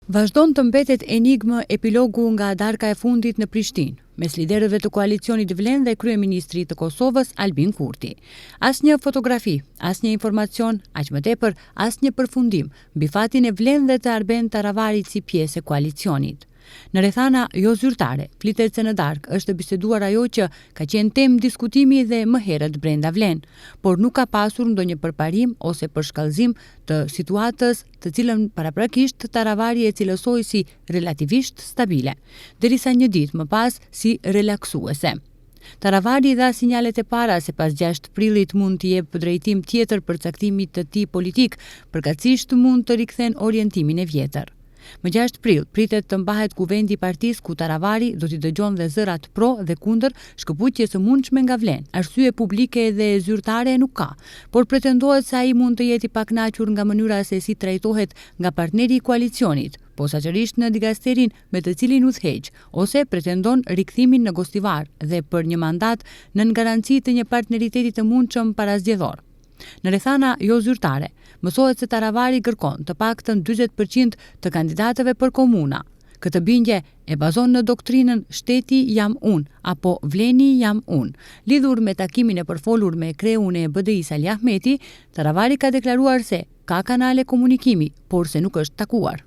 Vazhdon të mbetet enigmë epilogu nga darka e fundit në Prishtinë, mes liderëve të koalicionit Vlen dhe kryeministrit të Kosovës Albin Kurti. Asnjë fotografi, asnjë informacion, aq më tepër asnjë përfundim mbi fatin e Vlen dhe të Arben Taravarit si pjesë e koalicionit. Në rrethana jo zyrtare, flitet se në darkë është biseduar ajo që ka qenë temë diskutimi dhe më herët brenda Vlen, por nuk ka pasur ndonjë përparim ose përshkallëzim të situatës të cilën paraprakisht Taravari e cilësoi si relativisht stabile, derisa një ditë më pas si relaksuese. Taravari dha sinjalet e para se pas 6 prillit mund t'i jep drejtim tjetër përcaktimit të tij politik, përkatësisht mund të rikthen orientimin e vjetër. Më 6 prill pritet të mbahet kuvendi i partisë ku Taravari do t'i dëgjon dhe zërat pro dhe kundër shkëputjes së mundshme nga Vlen. Arsye publike dhe zyrtare nuk ka, por pretendohet se ai mund të jetë i pakënaqur nga mënyra se si trajtohet nga partneri i koalicionit, posaçërisht në digasterin me të cilin udhëheq, ose pretendon rikthimin në Gostivar dhe për një mandat nën garanci të një partneriteti të mundshëm parazgjedhor. Në rrethana jo zyrtare, mësohet se Taravari kërkon të paktën 40% të kandidatëve për komuna. Këtë bindje e bazon në doktrinën shteti jam unë apo Vleni jam unë. Lidhur me takimin e përfolur me kreun e BDI-s Ali Ahmeti, Taravari ka deklaruar se ka kanale komunikimi, por se nuk është takuar.